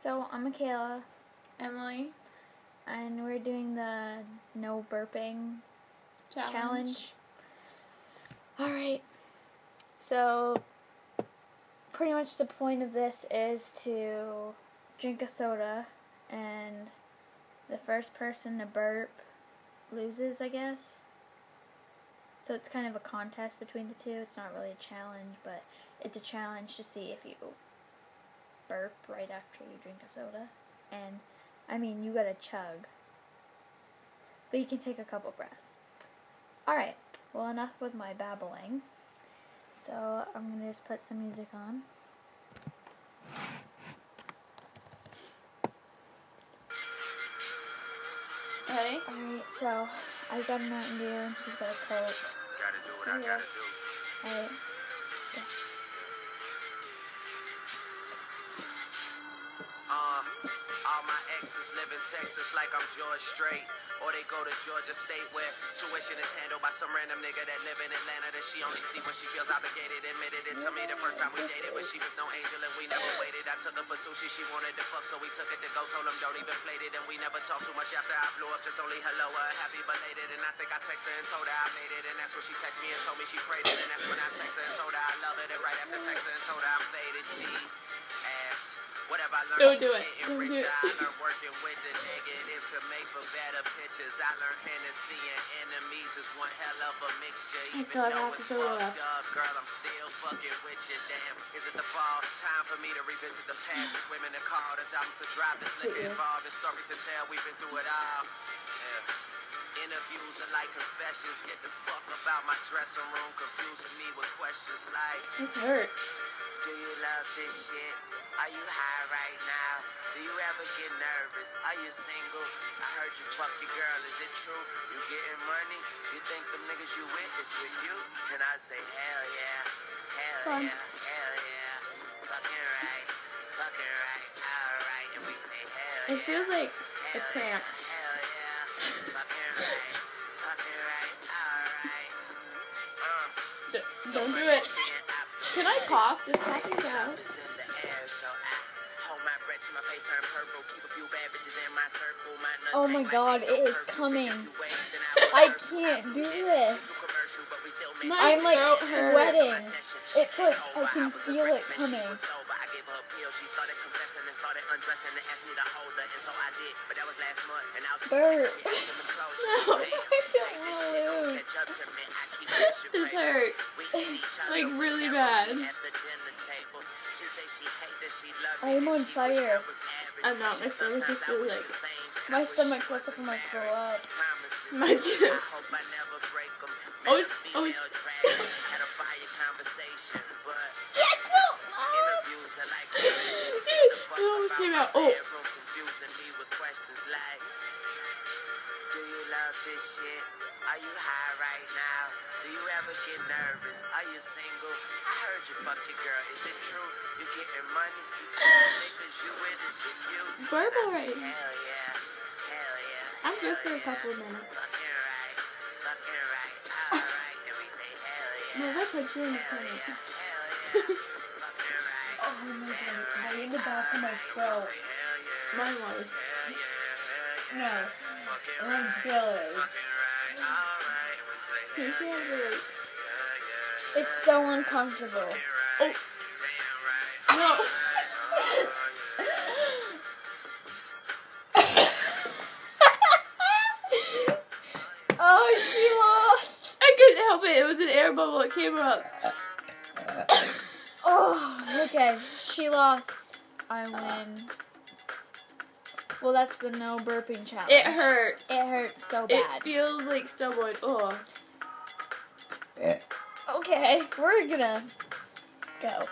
So, I'm Michaela, Emily. and we're doing the no burping challenge. Alright, so pretty much the point of this is to drink a soda, and the first person to burp loses, I guess. So it's kind of a contest between the two. It's not really a challenge, but it's a challenge to see if you burp right after you drink a soda. And, I mean, you gotta chug. But you can take a couple breaths. Alright, well, enough with my babbling. So, I'm gonna just put some music on. Ready? Alright, so, I've got a Mountain Dew, and she's got a Coke. Gotta do what I gotta do. Alright. All my exes live in Texas like I'm George Strait. Or they go to Georgia State where tuition is handled by some random nigga that live in Atlanta that she only see when she feels obligated. Admitted it to me the first time we dated, but she was no angel and we never waited. I took her for sushi, she wanted to fuck, so we took it to go. Told him don't even plate it, and we never talked too much after I blew up. Just only hello, happy belated. And I think I texted her and told her I made it, and that's when she texted me and told me she prayed it. And that's when I texted her and told her I love it. And right after texting her and told her I'm faded, she asked, what have I learned? Don't do it. Don't do it. I learned working with the negatives to make for better pictures. I learned Hennessy and enemies is one hell of a mixture. Even though it's fucked up, girl, I'm still fucking with you. Damn, is it the fall? Time for me to revisit the past. It's women that called us albums to drop. This liquor involved in stories to tell. We've been through it all. Yeah. Interviews are like confessions. Get the fuck about my dressing room. Confusing me with questions like, It hurts. do you love this shit? Are you high right now? Do you ever get nervous? Are you single? I heard you fuck your girl, is it true? You getting money? You think the niggas you with is with you? And I say, hell yeah, hell yeah, hell yeah. Fucking right, alright. And we say, hell yeah. It feels like a cramp. Hell yeah, fucking right, alright. Don't do it. Can I cough? Does coughing count? Oh my god, it is coming. I can't do this. My I'm like throat sweating. hurts. It's like I can feel it coming. Burp. No, I don't lose. This hurts. Like really bad. I am on fire. I'm not. My stomach is really like. My stomach looks like I might throw up. My too. Oh, oh. Dude, it almost came out. Oh. Do you love this shit? Are you high right now? Do you ever get nervous? Are you single? I heard you fuck your girl. Is it true? You getting money? Niggas you with is with you. Burp already. Hell yeah. Hell yeah. I'm good for a couple of minutes. Fucking right. Alright. And we say hell yeah. No, if I put you in the Hell stomach. yeah. Fucking right. Oh my god, I need the back of my throat. Mine was. No, I'm chilling. Can you feel the It's so uncomfortable. Oh. No. Oh, she lost. I couldn't help it. It was an air bubble. It came up. Oh, okay. She lost. I win. Well, that's the no burping challenge. It hurts. It hurts so bad. It feels like stubborn. Oh. Okay, we're gonna go.